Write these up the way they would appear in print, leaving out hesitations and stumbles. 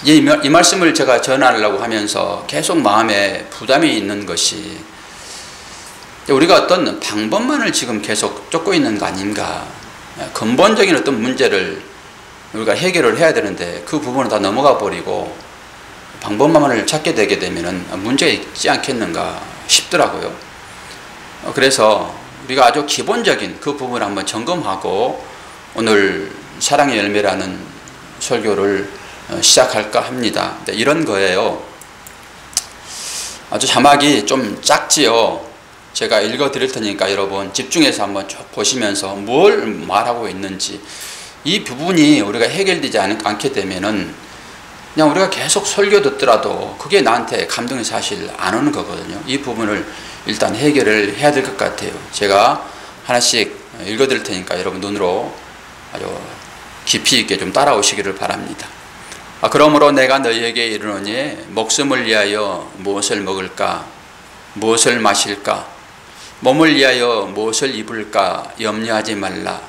이 말씀을 제가 전하려고 하면서 계속 마음에 부담이 있는 것이, 우리가 어떤 방법만을 지금 계속 쫓고 있는 거 아닌가. 근본적인 어떤 문제를 우리가 해결을 해야 되는데 그 부분을 다 넘어가 버리고 방법만을 찾게 되게 되면 문제가 있지 않겠는가 싶더라고요. 그래서 우리가 아주 기본적인 그 부분을 한번 점검하고 오늘 사랑의 열매라는 설교를 시작할까 합니다. 이런 거예요. 아주 자막이 좀 작지요. 제가 읽어 드릴 테니까 여러분 집중해서 한번 쭉 보시면서 뭘 말하고 있는지, 이 부분이 우리가 해결되지 않게 되면은 그냥 우리가 계속 설교 듣더라도 그게 나한테 감동이 사실 안 오는 거거든요. 이 부분을 일단 해결을 해야 될 것 같아요. 제가 하나씩 읽어 드릴 테니까 여러분 눈으로 아주 깊이 있게 좀 따라오시기를 바랍니다. 그러므로 내가 너희에게 이르노니 목숨을 위하여 무엇을 먹을까, 무엇을 마실까, 몸을 위하여 무엇을 입을까 염려하지 말라.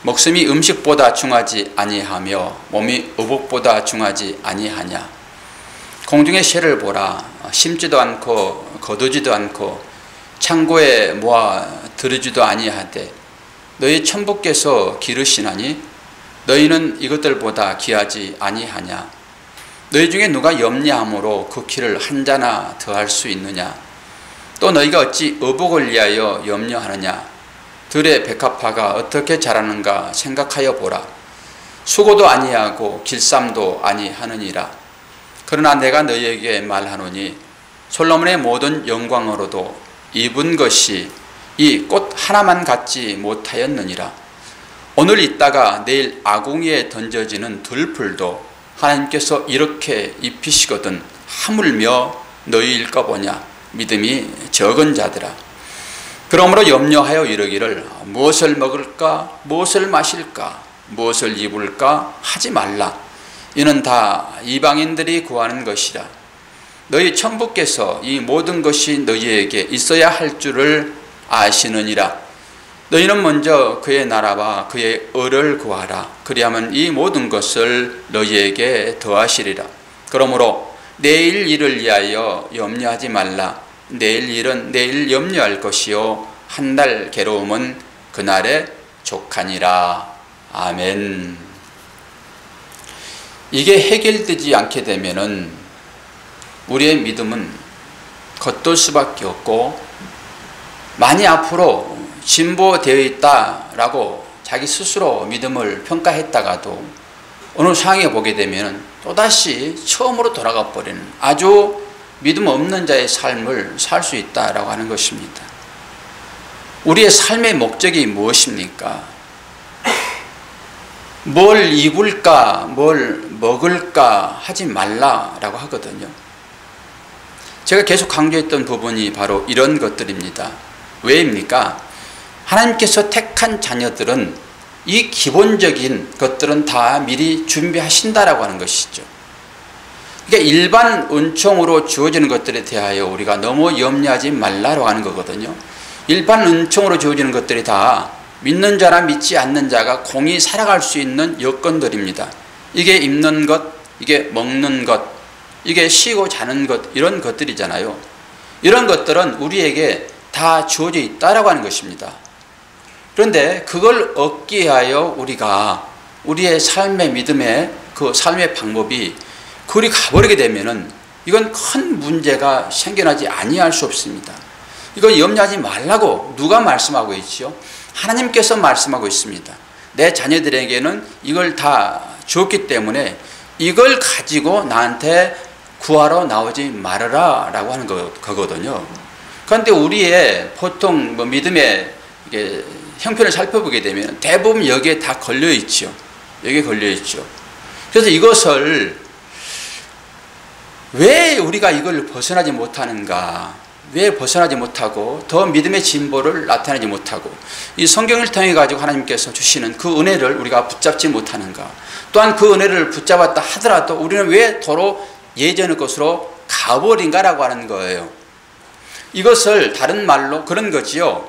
목숨이 음식보다 중하지 아니하며 몸이 의복보다 중하지 아니하냐. 공중의 새를 보라. 심지도 않고 거두지도 않고 창고에 모아 두르지도 아니하되 너희 천부께서 기르시나니 너희는 이것들보다 귀하지 아니하냐. 너희 중에 누가 염려함으로 그 키를 한 자나 더할 수 있느냐. 또 너희가 어찌 의복을 위하여 염려하느냐. 들의 백합화가 어떻게 자라는가 생각하여 보라. 수고도 아니하고 길쌈도 아니하느니라. 그러나 내가 너희에게 말하노니 솔로몬의 모든 영광으로도 입은 것이 이 꽃 하나만 갖지 못하였느니라. 오늘 있다가 내일 아궁이에 던져지는 들풀도 하나님께서 이렇게 입히시거든 하물며 너희일까 보냐. 믿음이 적은 자들아. 그러므로 염려하여 이르기를 무엇을 먹을까, 무엇을 마실까, 무엇을 입을까 하지 말라. 이는 다 이방인들이 구하는 것이라. 너희 천부께서 이 모든 것이 너희에게 있어야 할 줄을 아시느니라. 너희는 먼저 그의 나라와 그의 의를 구하라. 그리하면 이 모든 것을 너희에게 더하시리라. 그러므로 내일 일을 위하여 염려하지 말라. 내일 일은 내일 염려할 것이요 한 날 괴로움은 그날에 족하니라. 아멘. 이게 해결되지 않게 되면은 우리의 믿음은 겉돌 수밖에 없고, 많이 앞으로 진보되어 있다라고 자기 스스로 믿음을 평가했다가도 어느 상황에 보게 되면 또다시 처음으로 돌아가 버리는 아주 믿음 없는 자의 삶을 살 수 있다라고 하는 것입니다. 우리의 삶의 목적이 무엇입니까? 뭘 입을까, 뭘 먹을까 하지 말라라고 하거든요. 제가 계속 강조했던 부분이 바로 이런 것들입니다. 왜입니까? 하나님께서 택한 자녀들은 이 기본적인 것들은 다 미리 준비하신다라고 하는 것이죠. 그러니까 일반 은총으로 주어지는 것들에 대하여 우리가 너무 염려하지 말라고 하는 거거든요. 일반 은총으로 주어지는 것들이 다 믿는 자나 믿지 않는 자가 공히 살아갈 수 있는 여건들입니다. 이게 입는 것, 이게 먹는 것, 이게 쉬고 자는 것, 이런 것들이잖아요. 이런 것들은 우리에게 다 주어져 있다라고 하는 것입니다. 그런데 그걸 얻기 위하여 우리가 우리의 삶의 믿음의 그 삶의 방법이 그리 가버리게 되면은 이건 큰 문제가 생겨나지 아니할 수 없습니다. 이거 염려하지 말라고 누가 말씀하고 있지요? 하나님께서 말씀하고 있습니다. 내 자녀들에게는 이걸 다 주었기 때문에 이걸 가지고 나한테 구하러 나오지 말아라 라고 하는 거거든요. 그런데 우리의 보통 믿음의 형편을 살펴보게 되면 대부분 여기에 다 걸려있죠. 여기에 걸려있죠. 그래서 이것을 왜 우리가 이걸 벗어나지 못하는가? 왜 벗어나지 못하고 더 믿음의 진보를 나타내지 못하고 이 성경을 통해 가지고 하나님께서 주시는 그 은혜를 우리가 붙잡지 못하는가? 또한 그 은혜를 붙잡았다 하더라도 우리는 왜 도로 예전의 것으로 가버린가라고 하는 거예요. 이것을 다른 말로 그런 거지요.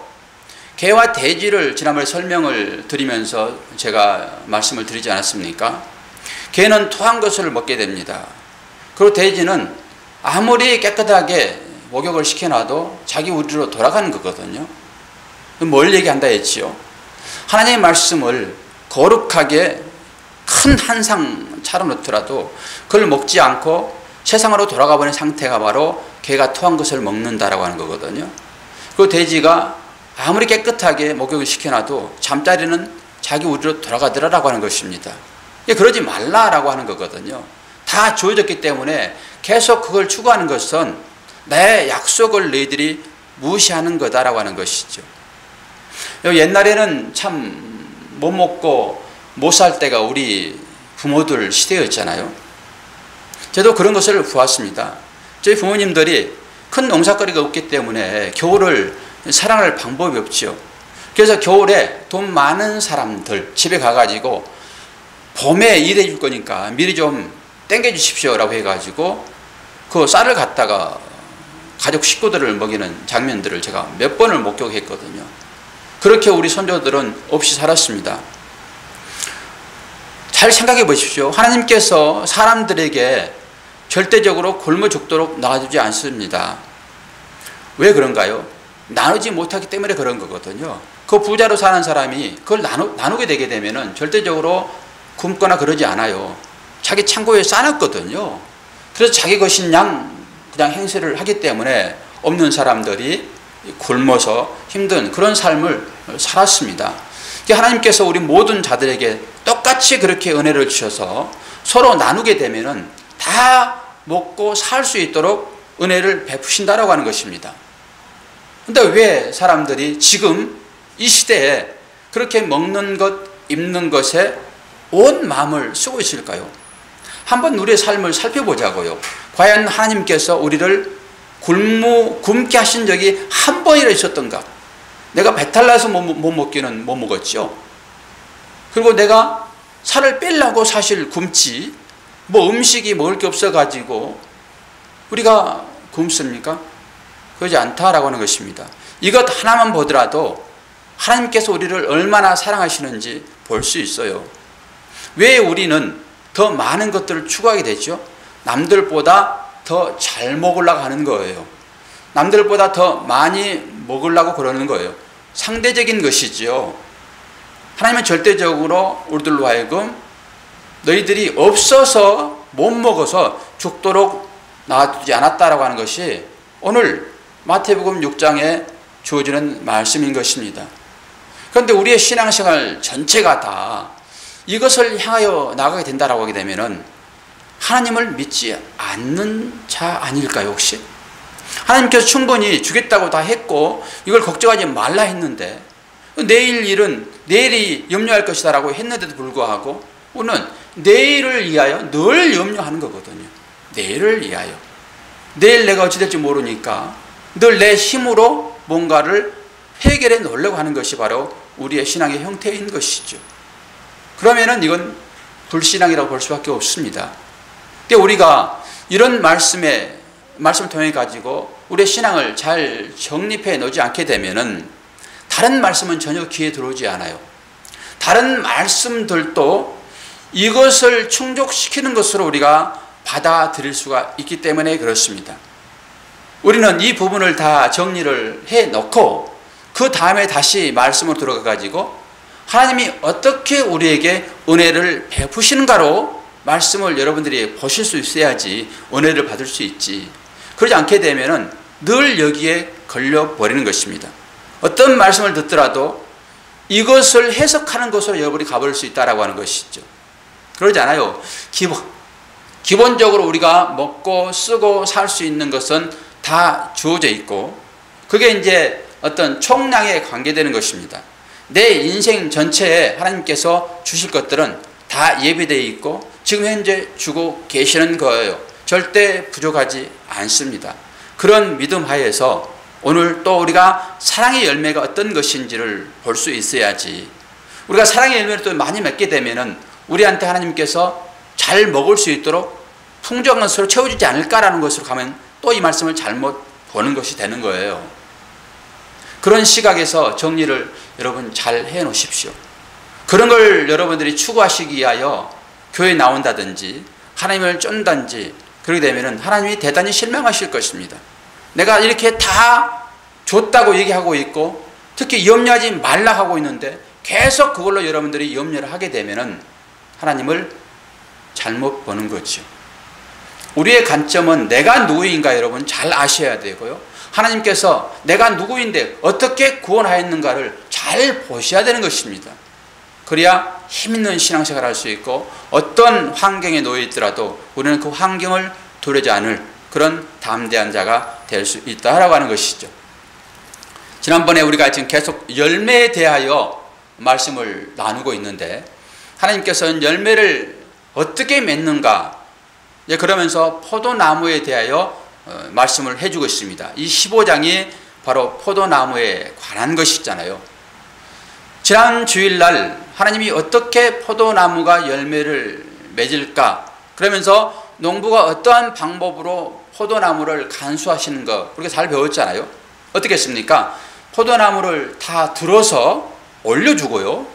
개와 돼지를 지난번에 설명을 드리면서 제가 말씀을 드리지 않았습니까? 개는 토한 것을 먹게 됩니다. 그리고 돼지는 아무리 깨끗하게 목욕을 시켜놔도 자기 우리로 돌아가는 거거든요. 뭘 얘기한다 했지요? 하나님의 말씀을 거룩하게 큰 한 상 차려놓더라도 그걸 먹지 않고 세상으로 돌아가 버린 상태가 바로 개가 토한 것을 먹는다라고 하는 거거든요. 그 돼지가 아무리 깨끗하게 목욕을 시켜놔도 잠자리는 자기 우리로 돌아가더라라고 하는 것입니다. 그러지 말라라고 하는 거거든요. 다 주어졌기 때문에 계속 그걸 추구하는 것은 내 약속을 너희들이 무시하는 거다라고 하는 것이죠. 옛날에는 참 못 먹고 못 살 때가 우리 부모들 시대였잖아요. 저도 그런 것을 보았습니다. 저희 부모님들이 큰 농사거리가 없기 때문에 겨울을 살아갈 방법이 없죠. 그래서 겨울에 돈 많은 사람들 집에 가가지고 봄에 일해 줄 거니까 미리 좀 땡겨 주십시오라고 해가지고 그 쌀을 갖다가 가족 식구들을 먹이는 장면들을 제가 몇 번을 목격했거든요. 그렇게 우리 손자들은 없이 살았습니다. 잘 생각해 보십시오. 하나님께서 사람들에게 절대적으로 굶어 죽도록 놔주지 않습니다. 왜 그런가요? 나누지 못하기 때문에 그런 거거든요. 그 부자로 사는 사람이 그걸 나누게 되게 되면은 절대적으로 굶거나 그러지 않아요. 자기 창고에 싸놨거든요. 그래서 자기 것인 양 그냥 행세를 하기 때문에 없는 사람들이 굶어서 힘든 그런 삶을 살았습니다. 하나님께서 우리 모든 자들에게 똑같이 그렇게 은혜를 주셔서 서로 나누게 되면은 다 먹고 살 수 있도록 은혜를 베푸신다라고 하는 것입니다. 근데 왜 사람들이 지금 이 시대에 그렇게 먹는 것, 입는 것에 온 마음을 쓰고 있을까요? 한번 우리의 삶을 살펴보자고요. 과연 하나님께서 우리를 굶게 하신 적이 한 번이라 있었던가? 내가 배탈 나서 못 먹기는 못 먹었죠. 그리고 내가 살을 빼려고 사실 굶지, 뭐 음식이 먹을 게 없어가지고 우리가 굶습니까? 그러지 않다라고 하는 것입니다. 이것 하나만 보더라도 하나님께서 우리를 얼마나 사랑하시는지 볼 수 있어요. 왜 우리는 더 많은 것들을 추구하게 되죠? 남들보다 더 잘 먹으려고 하는 거예요. 남들보다 더 많이 먹으려고 그러는 거예요. 상대적인 것이지요. 하나님은 절대적으로 우리들로 하여금 너희들이 없어서 못 먹어서 죽도록 놔두지 않았다라고 하는 것이 오늘 마태복음 6장에 주어지는 말씀인 것입니다. 그런데 우리의 신앙생활 전체가 다 이것을 향하여 나가게 된다라고 하게 되면은 하나님을 믿지 않는 자 아닐까요, 혹시? 하나님께서 충분히 주겠다고 다 했고 이걸 걱정하지 말라 했는데 내일 일은 내일이 염려할 것이다라고 했는데도 불구하고 우리는 내일을 위하여 늘 염려하는 거거든요. 내일을 위하여. 내일 내가 어찌 될지 모르니까 늘 내 힘으로 뭔가를 해결해 놓으려고 하는 것이 바로 우리의 신앙의 형태인 것이죠. 그러면은 이건 불신앙이라고 볼 수밖에 없습니다. 근데 우리가 이런 말씀을 통해 가지고 우리의 신앙을 잘 정립해 놓지 않게 되면은 다른 말씀은 전혀 귀에 들어오지 않아요. 다른 말씀들도 이것을 충족시키는 것으로 우리가 받아들일 수가 있기 때문에 그렇습니다. 우리는 이 부분을 다 정리를 해 놓고 그 다음에 다시 말씀으로 들어가 가지고 하나님이 어떻게 우리에게 은혜를 베푸시는가로 말씀을 여러분들이 보실 수 있어야지 은혜를 받을 수 있지. 그러지 않게 되면은 늘 여기에 걸려버리는 것입니다. 어떤 말씀을 듣더라도 이것을 해석하는 것으로 여러분이 가버릴 수 있다라고 하는 것이죠. 그러지 않아요. 기본적으로 우리가 먹고 쓰고 살 수 있는 것은 다 주어져 있고 그게 이제 어떤 총량에 관계되는 것입니다. 내 인생 전체에 하나님께서 주실 것들은 다 예비되어 있고 지금 현재 주고 계시는 거예요. 절대 부족하지 않습니다. 그런 믿음 하에서 오늘 또 우리가 사랑의 열매가 어떤 것인지를 볼 수 있어야지. 우리가 사랑의 열매를 또 많이 맺게 되면은 우리한테 하나님께서 잘 먹을 수 있도록 풍족한 것으로 채워주지 않을까라는 것으로 가면 또 이 말씀을 잘못 보는 것이 되는 거예요. 그런 시각에서 정리를 여러분 잘 해 놓으십시오. 그런 걸 여러분들이 추구하시기 위하여 교회에 나온다든지 하나님을 쫀다든지 그렇게 되면 하나님이 대단히 실망하실 것입니다. 내가 이렇게 다 줬다고 얘기하고 있고 특히 염려하지 말라 하고 있는데 계속 그걸로 여러분들이 염려를 하게 되면 하나님을 잘못 보는 거죠. 우리의 관점은 내가 누구인가 여러분 잘 아셔야 되고요. 하나님께서 내가 누구인데 어떻게 구원하였는가를 잘 보셔야 되는 것입니다. 그래야 힘있는 신앙생활을 할 수 있고 어떤 환경에 놓여 있더라도 우리는 그 환경을 두려지 않을 그런 담대한 자가 될 수 있다라고 하는 것이죠. 지난번에 우리가 지금 계속 열매에 대하여 말씀을 나누고 있는데 하나님께서는 열매를 어떻게 맺는가 그러면서 포도나무에 대하여 말씀을 해주고 있습니다. 이 15장이 바로 포도나무에 관한 것이잖아요. 지난 주일날 하나님이 어떻게 포도나무가 열매를 맺을까 그러면서 농부가 어떠한 방법으로 포도나무를 간수하시는 거 우리가 잘 배웠잖아요. 어떻게 했습니까? 포도나무를 다 들어서 올려주고요.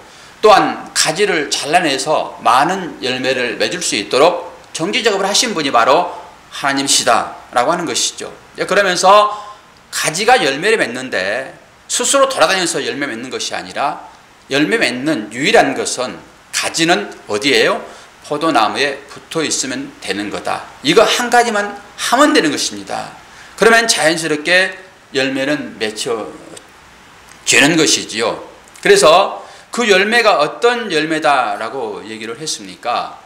또한 가지를 잘라내서 많은 열매를 맺을 수 있도록 정지작업을 하신 분이 바로 하나님이시다라고 하는 것이죠. 그러면서 가지가 열매를 맺는데 스스로 돌아다니면서 열매 맺는 것이 아니라 열매 맺는 유일한 것은 가지는 어디예요? 포도나무에 붙어 있으면 되는 거다. 이거 한 가지만 하면 되는 것입니다. 그러면 자연스럽게 열매는 맺혀지는 것이지요. 그래서 그 열매가 어떤 열매다라고 얘기를 했습니까?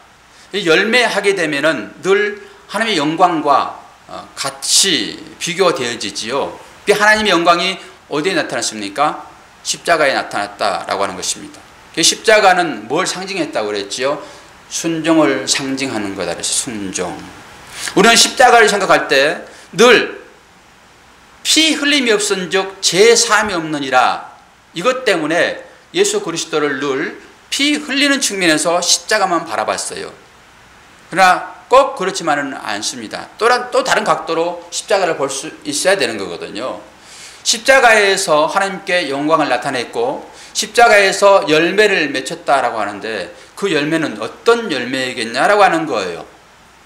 열매하게 되면은 늘 하나님의 영광과 같이 비교되어지지요. 하나님의 영광이 어디에 나타났습니까? 십자가에 나타났다라고 하는 것입니다. 십자가는 뭘 상징했다고 그랬지요? 순종을 상징하는 거다. 그래서 순종. 우리는 십자가를 생각할 때 늘 피 흘림이 없은즉 죄 사함이 없느니라. 이것 때문에 예수 그리스도를 늘 피 흘리는 측면에서 십자가만 바라봤어요. 그러나 꼭 그렇지만은 않습니다. 또 다른 각도로 십자가를 볼 수 있어야 되는 거거든요. 십자가에서 하나님께 영광을 나타냈고 십자가에서 열매를 맺혔다라고 하는데 그 열매는 어떤 열매이겠냐라고 하는 거예요.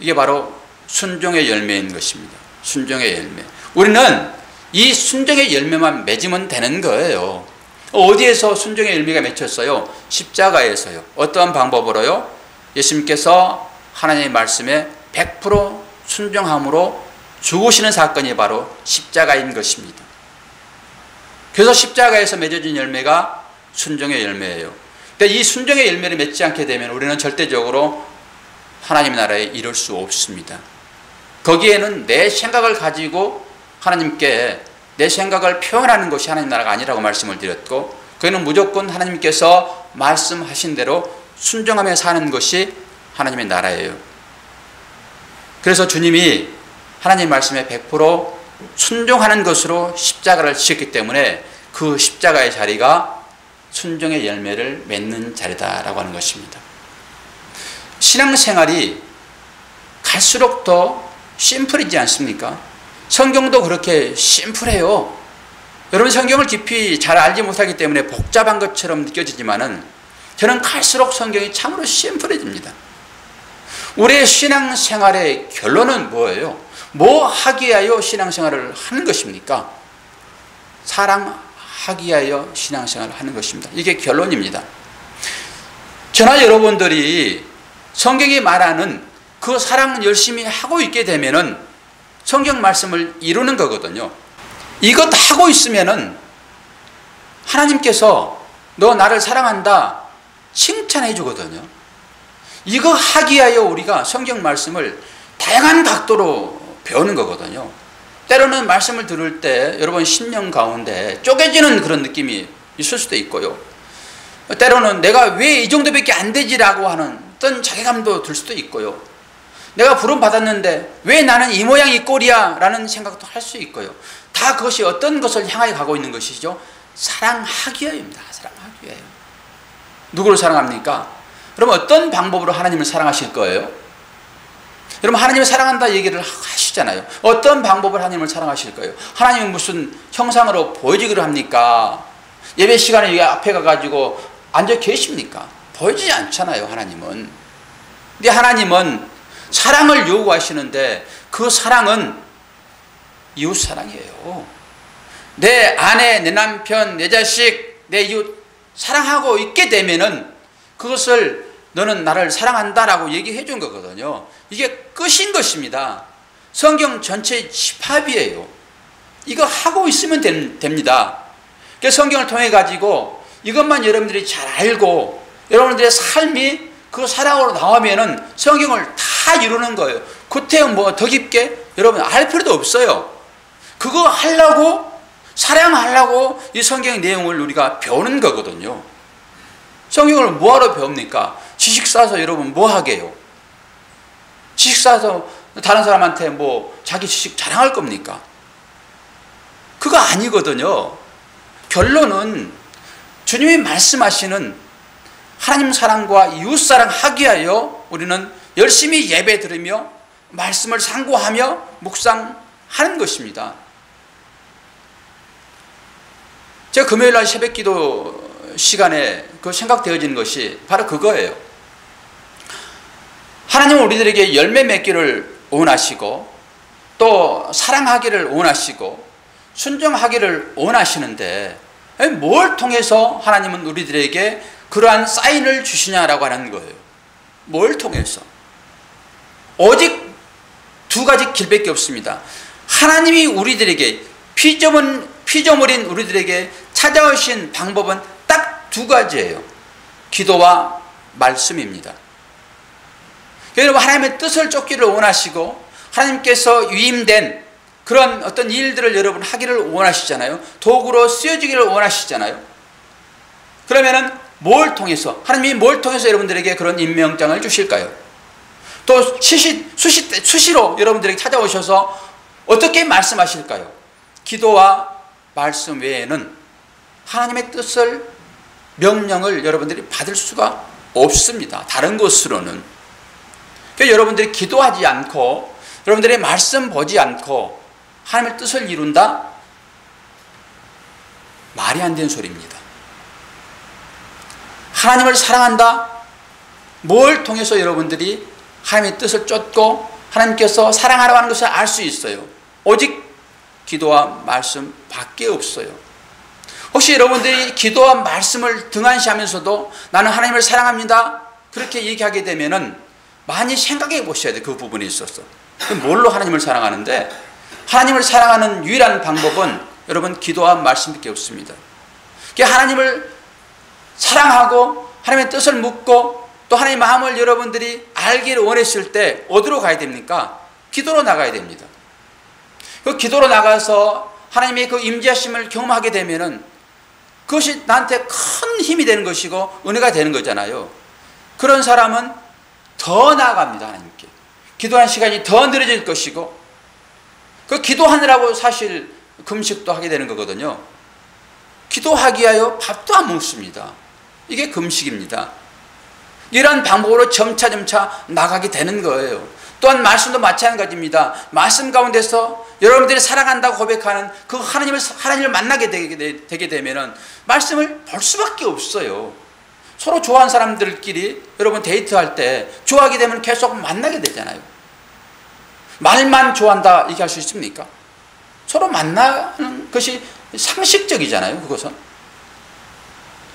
이게 바로 순종의 열매인 것입니다. 순종의 열매. 우리는 이 순종의 열매만 맺으면 되는 거예요. 어디에서 순종의 열매가 맺혔어요? 십자가에서요. 어떠한 방법으로요? 예수님께서 하나님의 말씀에 100% 순종함으로 죽으시는 사건이 바로 십자가인 것입니다. 그래서 십자가에서 맺어진 열매가 순종의 열매예요. 근데 이 순종의 열매를 맺지 않게 되면 우리는 절대적으로 하나님 나라에 이룰 수 없습니다. 거기에는 내 생각을 가지고 하나님께 내 생각을 표현하는 것이 하나님 나라가 아니라고 말씀을 드렸고 그는 무조건 하나님께서 말씀하신 대로 순종하며 사는 것이 하나님의 나라예요. 그래서 주님이 하나님 말씀에 100% 순종하는 것으로 십자가를 지셨기 때문에 그 십자가의 자리가 순종의 열매를 맺는 자리다라고 하는 것입니다. 신앙생활이 갈수록 더 심플이지 않습니까? 성경도 그렇게 심플해요. 여러분 성경을 깊이 잘 알지 못하기 때문에 복잡한 것처럼 느껴지지만은 저는 갈수록 성경이 참으로 심플해집니다. 우리의 신앙생활의 결론은 뭐예요? 뭐 하기 위하여 신앙생활을 하는 것입니까? 사랑하기 위하여 신앙생활을 하는 것입니다. 이게 결론입니다. 저나 여러분들이 성경이 말하는 그 사랑 열심히 하고 있게 되면은 성경 말씀을 이루는 거거든요. 이것 하고 있으면은 하나님께서 너 나를 사랑한다 칭찬해 주거든요. 이거 하기 위하여 우리가 성경 말씀을 다양한 각도로 배우는 거거든요. 때로는 말씀을 들을 때 여러분 심령 가운데 쪼개지는 그런 느낌이 있을 수도 있고요. 때로는 내가 왜 이 정도밖에 안 되지라고 하는 어떤 자괴감도 들 수도 있고요. 내가 부름 받았는데 왜 나는 이 모양 이 꼴이야 라는 생각도 할 수 있고요. 다 그것이 어떤 것을 향하여 가고 있는 것이죠? 사랑하기 위하여입니다. 사랑하기 위하여. 누구를 사랑합니까? 그럼 어떤 방법으로 하나님을 사랑하실 거예요? 여러분 하나님을 사랑한다 얘기를 하시잖아요. 어떤 방법으로 하나님을 사랑하실 거예요? 하나님은 무슨 형상으로 보여지기로 합니까? 예배 시간에 여기 앞에 가가지고 앉아 계십니까? 보여지지 않잖아요. 하나님은. 근데 하나님은 사랑을 요구하시는데 그 사랑은 이웃 사랑이에요. 내 아내, 내 남편, 내 자식, 내 이웃 사랑하고 있게 되면은 그것을 너는 나를 사랑한다라고 얘기해 준 거거든요. 이게 끝인 것입니다. 성경 전체의 집합이에요. 이거 하고 있으면 됩니다. 그래서 성경을 통해 가지고 이것만 여러분들이 잘 알고 여러분들의 삶이 그 사랑으로 나오면은 성경을 다 이루는 거예요. 그때 뭐 더 깊게 여러분 알 필요도 없어요. 그거 하려고 사랑하려고 이 성경의 내용을 우리가 배우는 거거든요. 성경을 뭐하러 배웁니까? 지식 쌓아서 여러분 뭐 하게요? 지식 쌓아서 다른 사람한테 뭐 자기 지식 자랑할 겁니까? 그거 아니거든요. 결론은 주님이 말씀하시는 하나님 사랑과 이웃 사랑 하기 위하여 우리는 열심히 예배 들으며 말씀을 상고하며 묵상하는 것입니다. 제가 금요일날 새벽기도 시간에 그 생각되어지는 것이 바로 그거예요. 하나님은 우리들에게 열매 맺기를 원하시고 또 사랑하기를 원하시고 순종하기를 원하시는데 뭘 통해서 하나님은 우리들에게 그러한 사인을 주시냐라고 하는 거예요. 뭘 통해서? 오직 두 가지 길밖에 없습니다. 하나님이 우리들에게 피조물인 우리들에게 찾아오신 방법은 딱 두 가지예요. 기도와 말씀입니다. 여러분 하나님의 뜻을 쫓기를 원하시고 하나님께서 위임된 그런 어떤 일들을 여러분 하기를 원하시잖아요. 도구로 쓰여지기를 원하시잖아요. 그러면은 뭘 통해서 하나님이 뭘 통해서 여러분들에게 그런 임명장을 주실까요? 또 수시로 여러분들에게 찾아오셔서 어떻게 말씀하실까요? 기도와 말씀 외에는 하나님의 뜻을 명령을 여러분들이 받을 수가 없습니다. 다른 것으로는. 그러니까 여러분들이 기도하지 않고 여러분들이 말씀 보지 않고 하나님의 뜻을 이룬다? 말이 안 되는 소리입니다. 하나님을 사랑한다? 뭘 통해서 여러분들이 하나님의 뜻을 쫓고 하나님께서 사랑하라고 하는 것을 알 수 있어요? 오직 기도와 말씀 밖에 없어요. 혹시 여러분들이 기도와 말씀을 등한시하면서도 나는 하나님을 사랑합니다 그렇게 얘기하게 되면은 많이 생각해 보셔야 돼요. 그 부분에 있어서. 뭘로 하나님을 사랑하는데 하나님을 사랑하는 유일한 방법은 여러분 기도와 말씀밖에 없습니다. 하나님을 사랑하고 하나님의 뜻을 묻고 또 하나님의 마음을 여러분들이 알기를 원했을 때 어디로 가야 됩니까? 기도로 나가야 됩니다. 그 기도로 나가서 하나님의 그 임재하심을 경험하게 되면은 그것이 나한테 큰 힘이 되는 것이고 은혜가 되는 거잖아요. 그런 사람은 더 나아갑니다. 하나님께. 기도하는 시간이 더 늘어질 것이고 그 기도하느라고 사실 금식도 하게 되는 거거든요. 기도하기 위하여 밥도 안 먹습니다. 이게 금식입니다. 이런 방법으로 점차 나가게 되는 거예요. 또한 말씀도 마찬가지입니다. 말씀 가운데서 여러분들이 사랑한다고 고백하는 그 하나님을 만나게 되게 되면은 말씀을 볼 수밖에 없어요. 서로 좋아하는 사람들끼리 여러분 데이트할 때 좋아하게 되면 계속 만나게 되잖아요. 말만 좋아한다 얘기할 수 있습니까? 서로 만나는 것이 상식적이잖아요. 그것은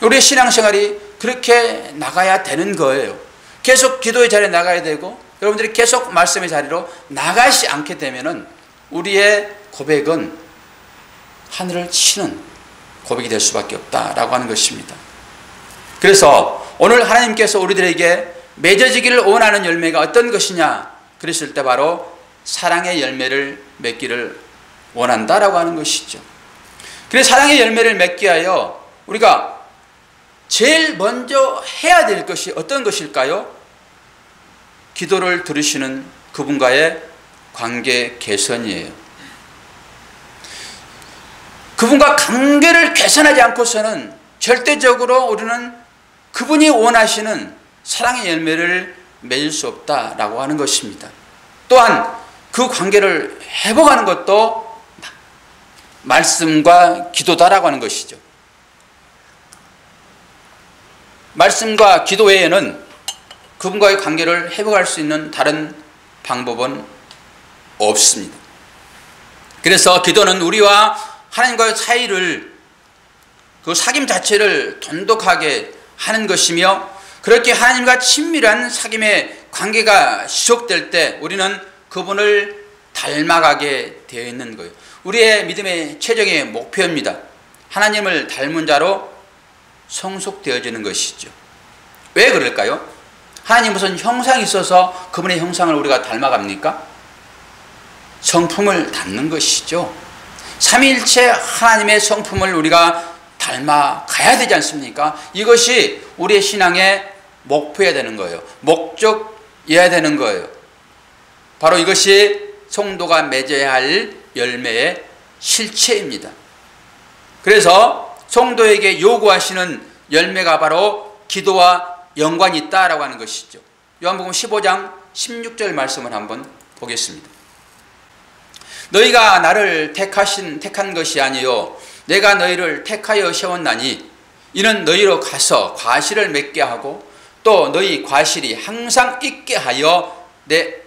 우리의 신앙생활이 그렇게 나가야 되는 거예요. 계속 기도의 자리에 나가야 되고 여러분들이 계속 말씀의 자리로 나가지 않게 되면은 우리의 고백은 하늘을 치는 고백이 될 수밖에 없다라고 하는 것입니다. 그래서 오늘 하나님께서 우리들에게 맺어지기를 원하는 열매가 어떤 것이냐 그랬을 때 바로 사랑의 열매를 맺기를 원한다라고 하는 것이죠. 그래서 사랑의 열매를 맺기 위하여 우리가 제일 먼저 해야 될 것이 어떤 것일까요? 기도를 들으시는 그분과의 관계 개선이에요. 그분과 관계를 개선하지 않고서는 절대적으로 우리는 그분이 원하시는 사랑의 열매를 맺을 수 없다라고 하는 것입니다. 또한 그 관계를 회복하는 것도 말씀과 기도다라고 하는 것이죠. 말씀과 기도 외에는 그분과의 관계를 회복할 수 있는 다른 방법은 없습니다. 그래서 기도는 우리와 하나님과의 사이를, 그 사귐 자체를 돈독하게 하는 것이며, 그렇게 하나님과 친밀한 사귐의 관계가 지속될 때 우리는 그분을 닮아가게 되어 있는 거예요. 우리의 믿음의 최종의 목표입니다. 하나님을 닮은 자로 성숙되어지는 것이죠. 왜 그럴까요? 하나님 무슨 형상이 있어서 그분의 형상을 우리가 닮아갑니까? 성품을 닮는 것이죠. 삼위일체 하나님의 성품을 우리가 닮아가야 되지 않습니까? 이것이 우리의 신앙의 목표여야 되는 거예요. 목적이어야 되는 거예요. 바로 이것이 성도가 맺어야 할 열매의 실체입니다. 그래서 성도에게 요구하시는 열매가 바로 기도와 연관이 있다라고 하는 것이죠. 요한복음 15장 16절 말씀을 한번 보겠습니다. 너희가 나를 택한 것이 아니요 내가 너희를 택하여 세웠나니 이는 너희로 가서 과실을 맺게 하고 또 너희 과실이 항상 있게 하여 내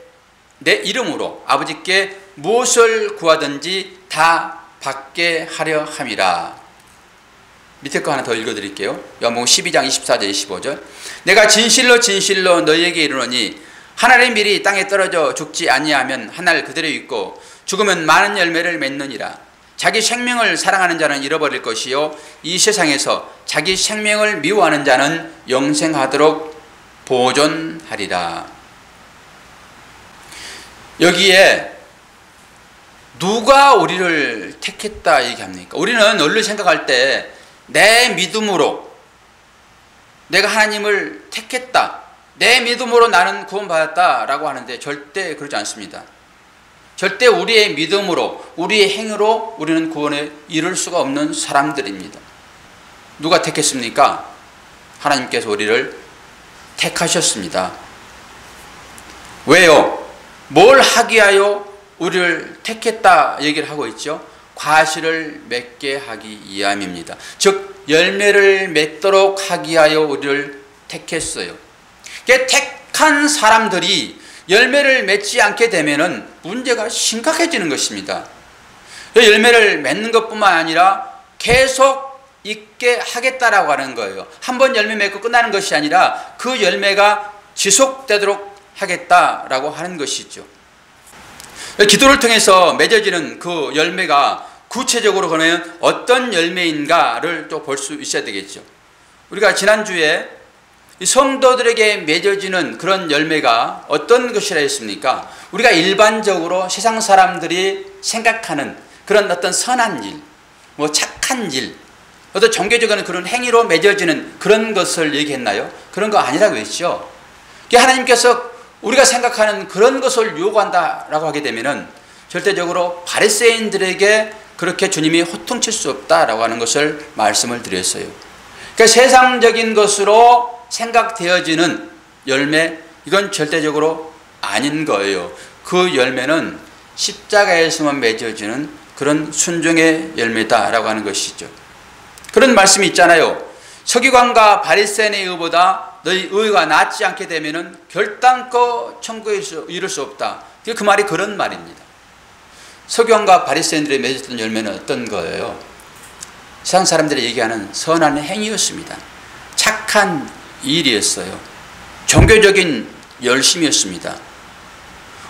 이름으로 아버지께 무엇을 구하든지 다 받게 하려 함이라. 밑에 거 하나 더 읽어드릴게요. 요한복음 12장 24절 25절. 내가 진실로 진실로 너희에게 이르노니 하늘의 밀이 땅에 떨어져 죽지 아니하면 하늘 그대로 있고 죽으면 많은 열매를 맺느니라. 자기 생명을 사랑하는 자는 잃어버릴 것이요 이 세상에서 자기 생명을 미워하는 자는 영생하도록 보존하리라. 여기에 누가 우리를 택했다 얘기합니까? 우리는 얼른 생각할 때 내 믿음으로 내가 하나님을 택했다, 내 믿음으로 나는 구원받았다라고 하는데 절대 그러지 않습니다. 절대 우리의 믿음으로 우리의 행위로 우리는 구원에 이룰 수가 없는 사람들입니다. 누가 택했습니까? 하나님께서 우리를 택하셨습니다. 왜요? 뭘 하기 위하여 우리를 택했다 얘기를 하고 있죠. 과실을 맺게 하기 위함입니다. 즉 열매를 맺도록 하기 위하여 우리를 택했어요. 택한 사람들이 열매를 맺지 않게 되면은 문제가 심각해지는 것입니다. 열매를 맺는 것뿐만 아니라 계속 있게 하겠다라고 하는 거예요. 한번 열매 맺고 끝나는 것이 아니라 그 열매가 지속되도록 하겠다라고 하는 것이죠. 기도를 통해서 맺어지는 그 열매가 구체적으로 그러면 어떤 열매인가를 또 볼 수 있어야 되겠죠. 우리가 지난주에 성도들에게 맺어지는 그런 열매가 어떤 것이라 했습니까? 우리가 일반적으로 세상 사람들이 생각하는 그런 어떤 선한 일, 뭐 착한 일, 어떤 종교적인 그런 행위로 맺어지는 그런 것을 얘기했나요? 그런 거 아니라고 했죠. 하나님께서 우리가 생각하는 그런 것을 요구한다라고 하게 되면은 절대적으로 바리새인들에게 그렇게 주님이 호통칠 수 없다라고 하는 것을 말씀을 드렸어요. 그러니까 세상적인 것으로 생각되어지는 열매, 이건 절대적으로 아닌 거예요. 그 열매는 십자가에서만 맺어지는 그런 순종의 열매다라고 하는 것이죠. 그런 말씀이 있잖아요. 서기관과 바리새인의 의보다 너희 의가 낫지 않게 되면은 결단코 천국에 이룰 수 없다. 그 말이 그런 말입니다. 서기관과 바리새인들이 맺었던 열매는 어떤 거예요? 세상 사람들이 얘기하는 선한 행위였습니다. 착한 일이었어요. 종교적인 열심이었습니다.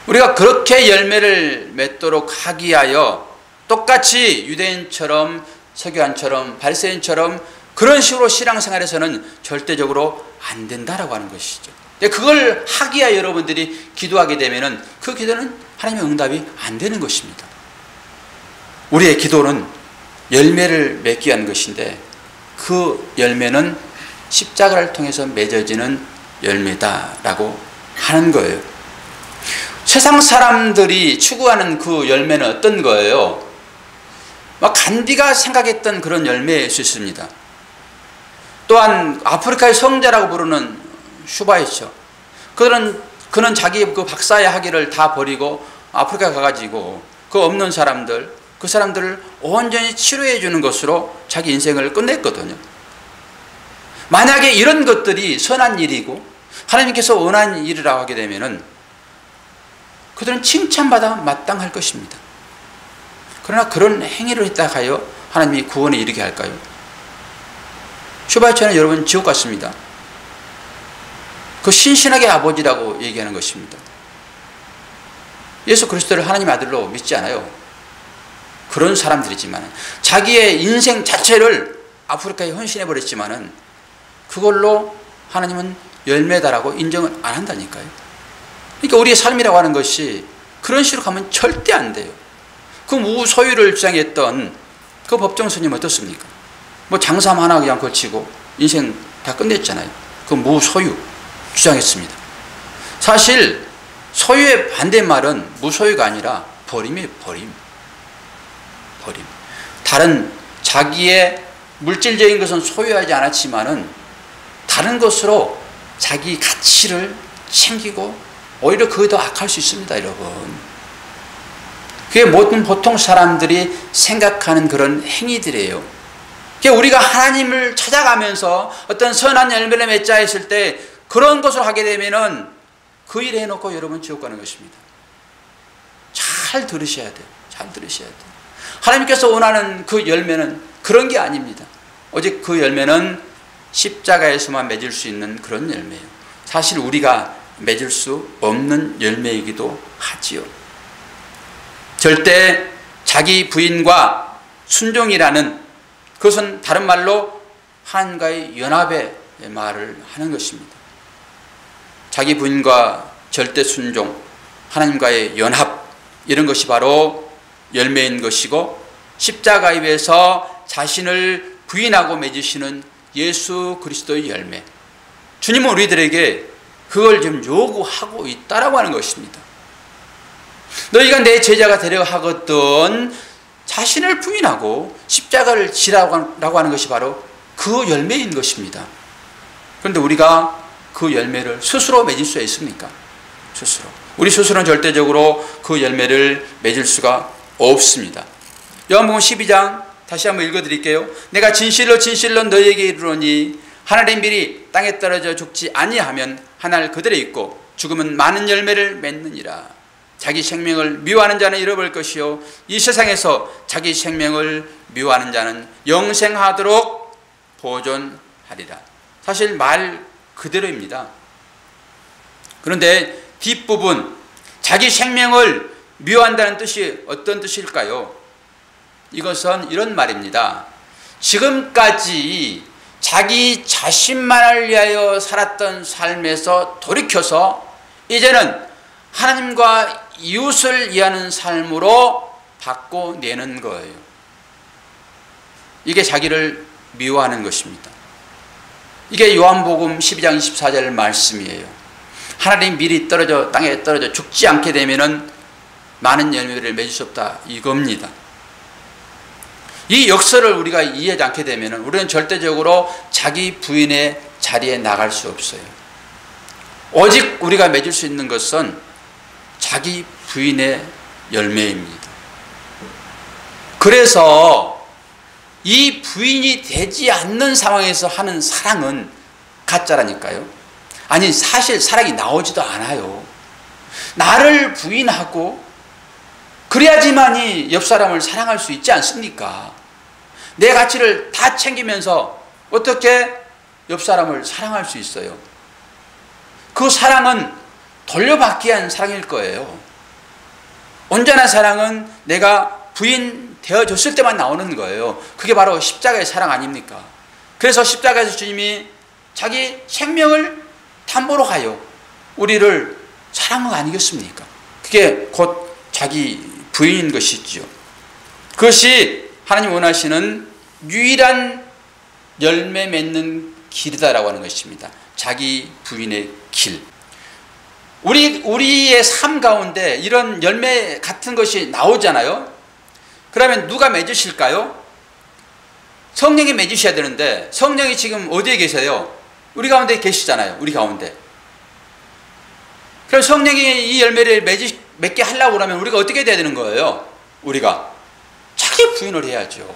우리가 그렇게 열매를 맺도록 하기 위하여 똑같이 유대인처럼 서기관처럼 바리새인처럼 그런 식으로 신앙생활에서는 절대적으로 안 된다라고 하는 것이죠. 그걸 하기 위하여 여러분들이 기도하게 되면은 그 기도는 하나님의 응답이 안 되는 것입니다. 우리의 기도는 열매를 맺기 위한 것인데 그 열매는 십자가를 통해서 맺어지는 열매다라고 하는 거예요. 세상 사람들이 추구하는 그 열매는 어떤 거예요? 간디가 생각했던 그런 열매일 수 있습니다. 또한 아프리카의 성자라고 부르는 슈바이처, 그는 자기 그 박사의 학위를 다 버리고 아프리카 가가지고 그 없는 사람들, 그 사람들을 온전히 치료해 주는 것으로 자기 인생을 끝냈거든요. 만약에 이런 것들이 선한 일이고 하나님께서 원하는 일이라고 하게 되면은 그들은 칭찬받아 마땅할 것입니다. 그러나 그런 행위를 했다 하여 하나님이 구원에 이르게 할까요? 슈바이처는 여러분 지옥 같습니다. 그 신신하게 아버지라고 얘기하는 것입니다. 예수 그리스도를 하나님의 아들로 믿지 않아요. 그런 사람들이지만 자기의 인생 자체를 아프리카에 헌신해버렸지만은 그걸로 하나님은 열매다라고 인정을 안 한다니까요. 그러니까 우리의 삶이라고 하는 것이 그런 식으로 가면 절대 안 돼요. 그 무소유를 주장했던 그 법정 스님 어떻습니까? 뭐 장삼 하나 그냥 걸치고 인생 다 끝냈잖아요. 그 무소유 주장했습니다. 사실 소유의 반대말은 무소유가 아니라 버림이에요. 버림. 다른 자기의 물질적인 것은 소유하지 않았지만은 다른 것으로 자기 가치를 챙기고 오히려 그게 더 악할 수 있습니다, 여러분. 그게 모든 보통 사람들이 생각하는 그런 행위들이에요. 그러니까 우리가 하나님을 찾아가면서 어떤 선한 열매를 맺자 했을 때 그런 것을 하게 되면은 그 일을 해놓고 여러분 지옥 가는 것입니다. 잘 들으셔야 돼요. 잘 들으셔야 돼요. 하나님께서 원하는 그 열매는 그런 게 아닙니다. 오직 그 열매는 십자가에서만 맺을 수 있는 그런 열매예요. 사실 우리가 맺을 수 없는 열매이기도 하지요. 절대 자기 부인과 순종이라는 그것은 다른 말로 하나님과의 연합의 말을 하는 것입니다. 자기 부인과 절대 순종, 하나님과의 연합, 이런 것이 바로 열매인 것이고 십자가에 위해서 자신을 부인하고 맺으시는 예수 그리스도의 열매, 주님은 우리들에게 그걸 지금 요구하고 있다라고 하는 것입니다. 너희가 내 제자가 되려 하거든 자신을 부인하고 십자가를 지라고 하는 것이 바로 그 열매인 것입니다. 그런데 우리가 그 열매를 스스로 맺을 수 있습니까? 스스로. 우리 스스로는 절대적으로 그 열매를 맺을 수가 없습니다. 요한복음 12장 다시 한번 읽어드릴게요. 내가 진실로 진실로 너희에게 이르노니 하늘의 밀이 땅에 떨어져 죽지 아니하면 하늘 그들에 있고 죽으면 많은 열매를 맺느니라. 자기 생명을 미워하는 자는 잃어버릴 것이요 이 세상에서 자기 생명을 미워하는 자는 영생하도록 보존하리라. 사실 말 그대로입니다. 그런데 뒷부분 자기 생명을 미워한다는 뜻이 어떤 뜻일까요? 이것은 이런 말입니다. 지금까지 자기 자신만을 위하여 살았던 삶에서 돌이켜서 이제는 하나님과 이웃을 위하는 삶으로 바꿔내는 거예요. 이게 자기를 미워하는 것입니다. 이게 요한복음 12장 24절 말씀이에요. 하늘의 밀이 떨어져 땅에 떨어져 죽지 않게 되면은 많은 열매를 맺을 수 없다 이겁니다. 이 역설을 우리가 이해하지 않게 되면 우리는 절대적으로 자기 부인의 자리에 나갈 수 없어요. 오직 우리가 맺을 수 있는 것은 자기 부인의 열매입니다. 그래서 이 부인이 되지 않는 상황에서 하는 사랑은 가짜라니까요. 아니 사실 사랑이 나오지도 않아요. 나를 부인하고 그래야지만이 옆 사람을 사랑할 수 있지 않습니까? 내 가치를 다 챙기면서 어떻게 옆 사람을 사랑할 수 있어요? 그 사랑은 돌려받기 위한 사랑일 거예요. 온전한 사랑은 내가 부인 되어줬을 때만 나오는 거예요. 그게 바로 십자가의 사랑 아닙니까? 그래서 십자가에서 주님이 자기 생명을 담보로 하여 우리를 사랑한 거 아니겠습니까? 그게 곧 자기 부인인 것이지요. 그것이 하나님 원하시는 유일한 열매 맺는 길이다라고 하는 것입니다. 자기 부인의 길. 우리의 삶 가운데 이런 열매 같은 것이 나오잖아요. 그러면 누가 맺으실까요? 성령이 맺으셔야 되는데 성령이 지금 어디에 계세요? 우리 가운데 계시잖아요. 우리 가운데. 그럼 성령이 이 열매를 맺게 하려고 그러면 우리가 어떻게 돼야 되는 거예요? 우리가 자기 부인을 해야죠.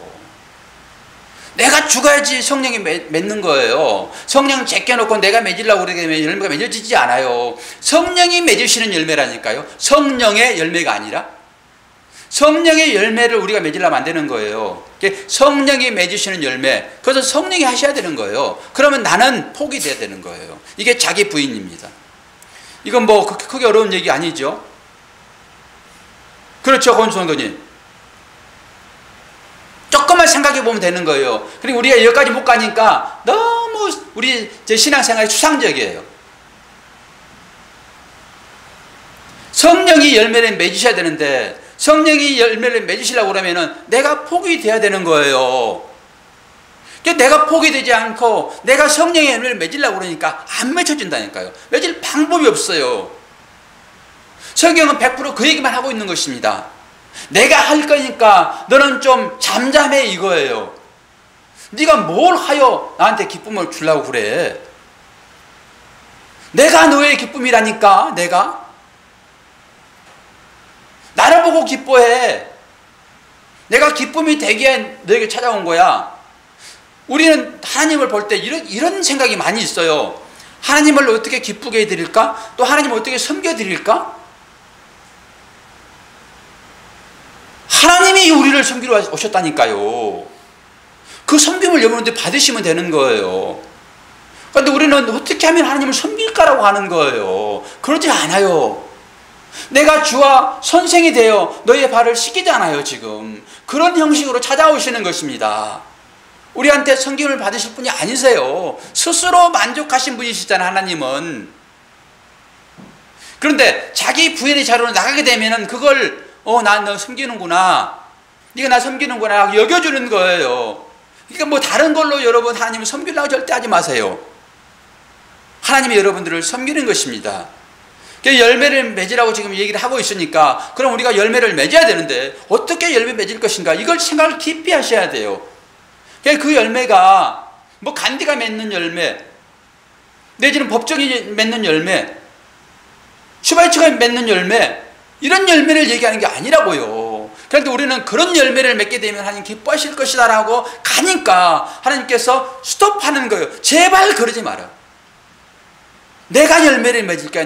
내가 죽어야지 성령이 맺는 거예요. 성령 제껴놓고 내가 맺으려고 그러게 되면 열매가 맺어지지 않아요. 성령이 맺으시는 열매라니까요. 성령의 열매가 아니라 성령의 열매를 우리가 맺으려면 안 되는 거예요. 성령이 맺으시는 열매, 그것을 성령이 하셔야 되는 거예요. 그러면 나는 폭이 돼야 되는 거예요. 이게 자기 부인입니다. 이건 뭐 그렇게 크게 어려운 얘기 아니죠. 그렇죠, 권수 성도님. 조금만 생각해 보면 되는 거예요. 그리고 우리가 여기까지 못 가니까 너무 우리 신앙생활이 추상적이에요. 성령이 열매를 맺으셔야 되는데 성령이 열매를 맺으시려고 그러면은 내가 폭이 돼야 되는 거예요. 내가 폭이 되지 않고 내가 성령의 열매를 맺으려고 그러니까 안 맺혀진다니까요. 맺을 방법이 없어요. 성경은 100% 그 얘기만 하고 있는 것입니다. 내가 할 거니까 너는 좀 잠잠해 이거예요. 네가 뭘 하여 나한테 기쁨을 주려고 그래. 내가 너의 기쁨이라니까. 내가 나를 보고 기뻐해. 내가 기쁨이 되기에 너에게 찾아온 거야. 우리는 하나님을 볼 때 이런 생각이 많이 있어요. 하나님을 어떻게 기쁘게 해드릴까? 또 하나님을 어떻게 섬겨드릴까? 하나님이 우리를 섬기러 오셨다니까요. 그 섬김을 여러분들 받으시면 되는 거예요. 그런데 우리는 어떻게 하면 하나님을 섬길까라고 하는 거예요. 그러지 않아요. 내가 주와 선생이 되어 너의 발을 씻기잖아요. 지금 그런 형식으로 찾아오시는 것입니다. 우리한테 섬김을 받으실 분이 아니세요. 스스로 만족하신 분이시잖아요. 하나님은. 그런데 자기 부인의 자리로 나가게 되면은 그걸 난 너 섬기는구나, 네가 나 섬기는구나 여겨주는 거예요. 그러니까 뭐 다른 걸로 여러분 하나님을 섬기려고 절대 하지 마세요. 하나님이 여러분들을 섬기는 것입니다. 열매를 맺으라고 지금 얘기를 하고 있으니까 그럼 우리가 열매를 맺어야 되는데 어떻게 열매 맺을 것인가, 이걸 생각을 깊이 하셔야 돼요. 그 열매가 뭐 간디가 맺는 열매, 내지는 법정이 맺는 열매, 슈바이처가 맺는 열매, 이런 열매를 얘기하는 게 아니라고요. 그런데 우리는 그런 열매를 맺게 되면 하나님 기뻐하실 것이다 라고 가니까 하나님께서 스톱하는 거예요. 제발 그러지 마라. 내가 열매를 맺을 거야.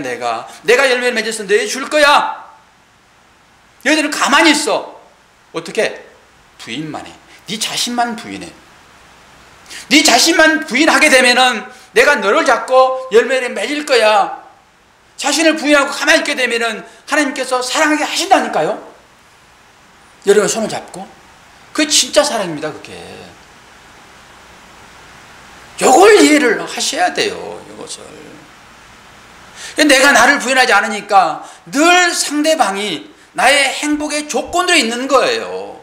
내가 열매를 맺어서 너희 줄 거야. 너희들은 가만히 있어. 어떻게? 부인만 해. 네 자신만 부인해. 네 자신만 부인하게 되면은 내가 너를 잡고 열매를 맺을 거야. 자신을 부인하고 가만히 있게 되면은 하나님께서 사랑하게 하신다니까요. 여러분 손을 잡고. 그게 진짜 사랑입니다. 그게. 요걸 이해를 하셔야 돼요. 이것을. 내가 나를 부인하지 않으니까 늘 상대방이 나의 행복의 조건들이 있는 거예요.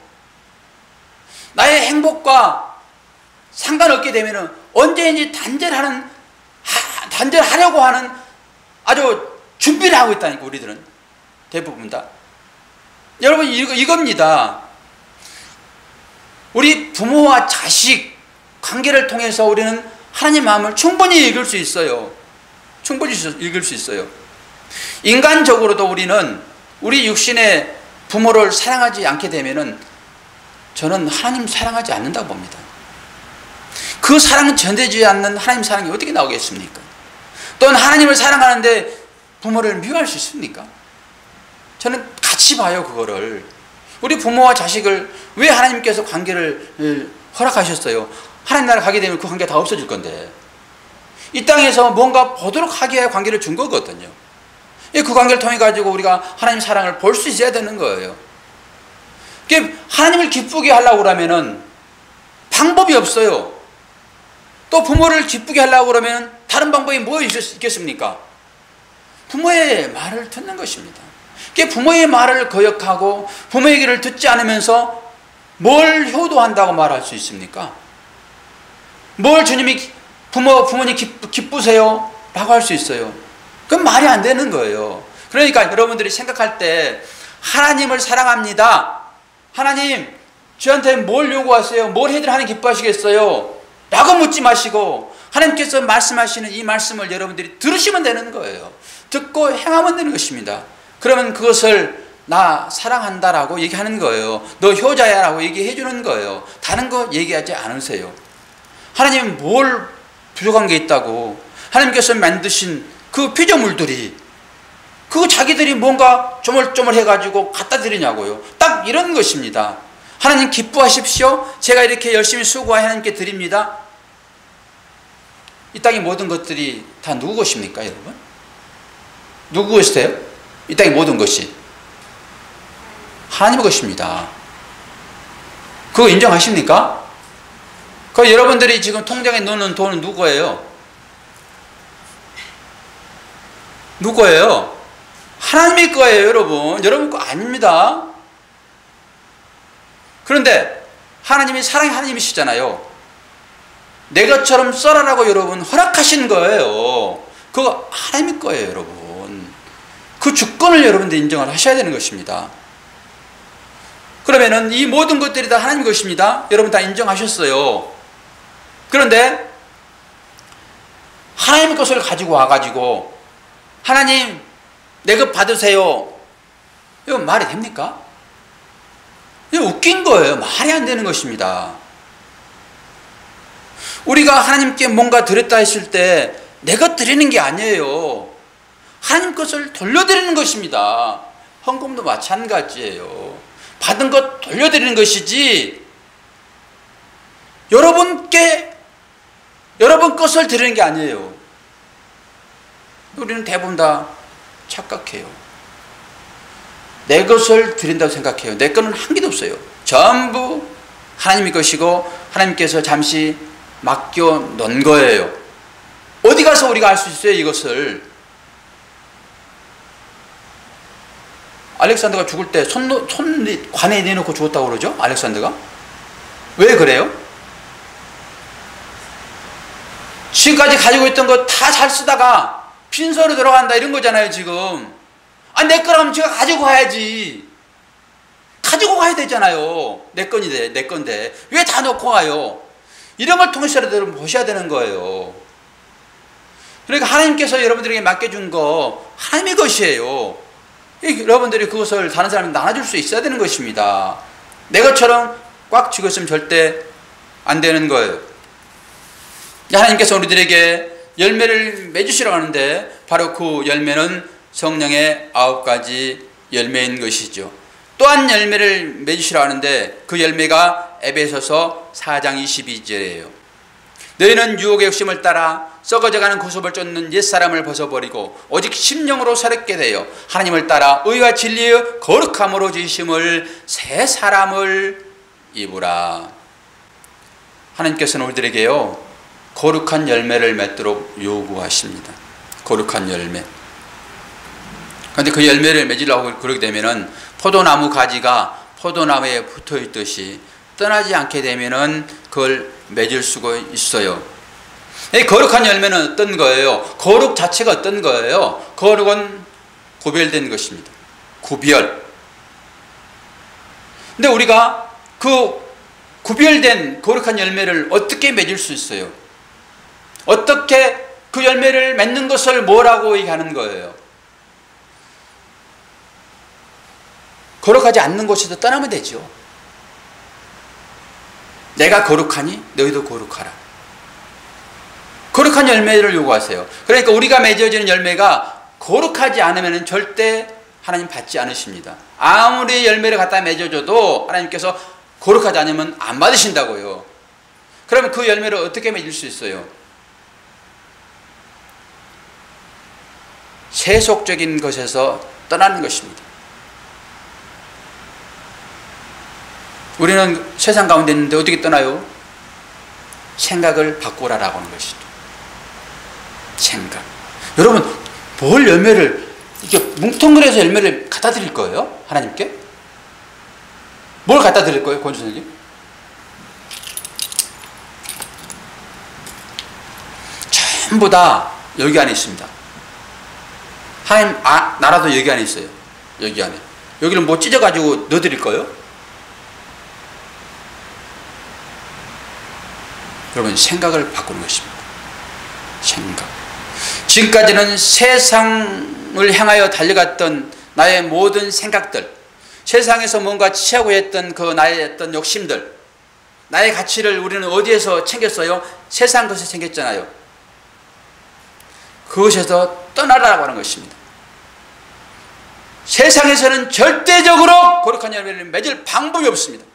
나의 행복과 상관없게 되면은 언제든지 단절하려고 하는 아주 준비를 하고 있다니까. 우리들은 대부분 다. 여러분 이겁니다. 우리 부모와 자식 관계를 통해서 우리는 하나님 마음을 충분히 읽을 수 있어요. 충분히 읽을 수 있어요. 인간적으로도 우리는 우리 육신의 부모를 사랑하지 않게 되면은 저는 하나님 사랑하지 않는다고 봅니다. 그 사랑은 전해지지 않는 하나님 사랑이 어떻게 나오겠습니까? 또는 하나님을 사랑하는데 부모를 미워할 수 있습니까? 저는 같이 봐요. 그거를. 우리 부모와 자식을 왜 하나님께서 관계를 허락하셨어요? 하나님 나라 가게 되면 그 관계 다 없어질 건데 이 땅에서 뭔가 보도록 하기 위해 관계를 준 거거든요. 그 관계를 통해 가지고 우리가 하나님 사랑을 볼 수 있어야 되는 거예요. 하나님을 기쁘게 하려고 그러면은 방법이 없어요. 또 부모를 기쁘게 하려고 그러면 다른 방법이 뭐 있겠습니까? 부모의 말을 듣는 것입니다. 부모의 말을 거역하고 부모의 얘기를 듣지 않으면서 뭘 효도한다고 말할 수 있습니까? 뭘 주님이 부모님 기쁘세요? 라고 할 수 있어요. 그건 말이 안 되는 거예요. 그러니까 여러분들이 생각할 때 하나님을 사랑합니다. 하나님 저한테 뭘 요구하세요? 뭘 해드려 하나님 기뻐하시겠어요? 라고 묻지 마시고 하나님께서 말씀하시는 이 말씀을 여러분들이 들으시면 되는 거예요. 듣고 행하면 되는 것입니다. 그러면 그것을 나 사랑한다라고 얘기하는 거예요. 너 효자야라고 얘기해 주는 거예요. 다른 거 얘기하지 않으세요. 하나님은 뭘 부족한 게 있다고, 하나님께서 만드신 그 피조물들이 그거 자기들이 뭔가 쪼물쪼물 해가지고 갖다 드리냐고요. 딱 이런 것입니다. 하나님 기뻐하십시오. 제가 이렇게 열심히 수고해 하나님께 드립니다. 이 땅의 모든 것들이 다 누구 것입니까, 여러분? 누구 것이세요? 이 땅의 모든 것이 하나님의 것입니다. 그거 인정하십니까? 그 여러분들이 지금 통장에 넣는 돈은 누구예요? 누구예요? 하나님의 거예요, 여러분. 여러분 거 아닙니다. 그런데 하나님이 사랑의 하나님이시잖아요. 내 것처럼 써라라고 여러분 허락하신 거예요. 그거 하나님의 거예요, 여러분. 그 주권을 여러분들 인정을 하셔야 되는 것입니다. 그러면은 이 모든 것들이 다 하나님 것입니다. 여러분 다 인정하셨어요. 그런데 하나님의 것을 가지고 와가지고 하나님 내 것 받으세요. 이거 말이 됩니까? 이거 웃긴 거예요. 말이 안 되는 것입니다. 우리가 하나님께 뭔가 드렸다 했을 때 내 것 드리는 게 아니에요. 하나님 것을 돌려드리는 것입니다. 헌금도 마찬가지예요. 받은 것 돌려드리는 것이지 여러분께 여러분 것을 드리는 게 아니에요. 우리는 대부분 다 착각해요. 내 것을 드린다고 생각해요. 내 거는 한 개도 없어요. 전부 하나님의 것이고 하나님께서 잠시 맡겨 놓은 거예요. 어디 가서 우리가 알 수 있어요, 이것을? 알렉산더가 죽을 때 손 관에 내놓고 죽었다고 그러죠? 알렉산더가? 왜 그래요? 지금까지 가지고 있던 거 다 잘 쓰다가 빈소로 들어간다 이런 거잖아요, 지금. 아, 내 거라면 제가 가지고 가야지. 가지고 가야 되잖아요. 내 건인데, 내 건데. 왜 다 놓고 가요? 이런 걸 통해서라도 여러분 보셔야 되는 거예요. 그러니까 하나님께서 여러분들에게 맡겨준 거 하나님의 것이에요. 여러분들이 그것을 다른 사람이 나눠줄 수 있어야 되는 것입니다. 내 것처럼 꽉 쥐고 있으면 절대 안 되는 거예요. 하나님께서 우리들에게 열매를 맺으시라고 하는데 바로 그 열매는 성령의 9가지 열매인 것이죠. 또한 열매를 맺으시라고 하는데 그 열매가 에베소서 4장 22절이에요. 너희는 유혹의 욕심을 따라 썩어져가는 구습을 쫓는 옛사람을 벗어버리고 오직 심령으로 새롭게 되어 하나님을 따라 의와 진리의 거룩함으로 지으심을 새 사람을 입으라. 하나님께서는 우리들에게요 거룩한 열매를 맺도록 요구하십니다. 거룩한 열매. 그런데 그 열매를 맺으려고 그러게 되면은 포도나무 가지가 포도나무에 붙어 있듯이 떠나지 않게 되면은 그걸 맺을 수가 있어요. 이 거룩한 열매는 어떤 거예요? 거룩 자체가 어떤 거예요? 거룩은 구별된 것입니다. 구별. 근데 우리가 그 구별된 거룩한 열매를 어떻게 맺을 수 있어요? 어떻게 그 열매를 맺는 것을 뭐라고 얘기하는 거예요? 거룩하지 않는 곳에서 떠나면 되죠. 내가 거룩하니 너희도 거룩하라. 거룩한 열매를 요구하세요. 그러니까 우리가 맺어지는 열매가 거룩하지 않으면 절대 하나님 받지 않으십니다. 아무리 열매를 갖다 맺어줘도 하나님께서 거룩하지 않으면 안 받으신다고요. 그러면 그 열매를 어떻게 맺을 수 있어요? 세속적인 것에서 떠나는 것입니다. 우리는 세상 가운데 있는데 어떻게 떠나요? 생각을 바꾸라라고 하는 것이죠. 생각. 여러분, 뭘 열매를 이렇게 뭉텅그려서 열매를 갖다 드릴 거예요? 하나님께? 뭘 갖다 드릴 거예요, 권주 선생님? 전부 다 여기 안에 있습니다. 하나님 나라도 여기 안에 있어요. 여기 안에. 여기를 뭐 찢어가지고 넣어드릴 거예요? 여러분, 생각을 바꾸는 것입니다. 생각. 지금까지는 세상을 향하여 달려갔던 나의 모든 생각들, 세상에서 뭔가 취하고 했던 그 나의 어떤 욕심들, 나의 가치를 우리는 어디에서 챙겼어요? 세상 것에 챙겼잖아요. 그것에서 떠나라고 하는 것입니다. 세상에서는 절대적으로 거룩한 열매를 맺을 방법이 없습니다.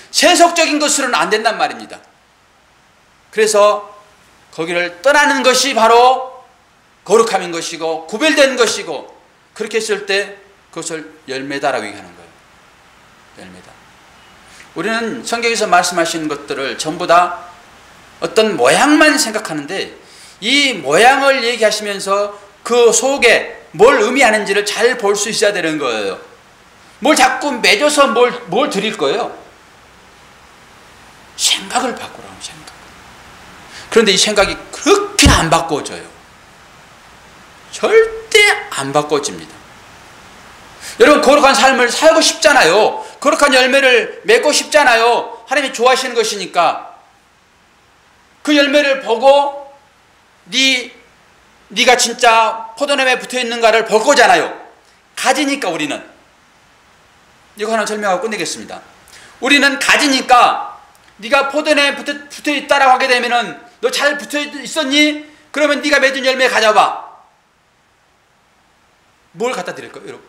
세속적인 것으로는 안 된단 말입니다. 그래서 거기를 떠나는 것이 바로 거룩함인 것이고 구별된 것이고, 그렇게 했을 때 그것을 열매다라고 얘기하는 거예요. 열매다. 우리는 성경에서 말씀하시는 것들을 전부 다 어떤 모양만 생각하는데, 이 모양을 얘기하시면서 그 속에 뭘 의미하는지를 잘 볼 수 있어야 되는 거예요. 뭘 자꾸 맺어서 뭘 드릴 거예요? 생각을 바꾸라고, 생각. 그런데 이 생각이 그렇게 안 바꿔져요. 절대 안 바꿔집니다. 여러분, 거룩한 삶을 살고 싶잖아요. 거룩한 열매를 맺고 싶잖아요. 하나님이 좋아하시는 것이니까. 그 열매를 보고 네가 진짜 포도나무에 붙어있는가를 볼 거잖아요. 가지니까. 우리는 이거 하나 설명하고 끝내겠습니다. 우리는 가지니까 네가 포도나무에 붙어있다라고 하게 되면은, 너 잘 붙어있었니? 그러면 네가 맺은 열매 가져봐. 뭘 갖다 드릴 거예요, 여러분?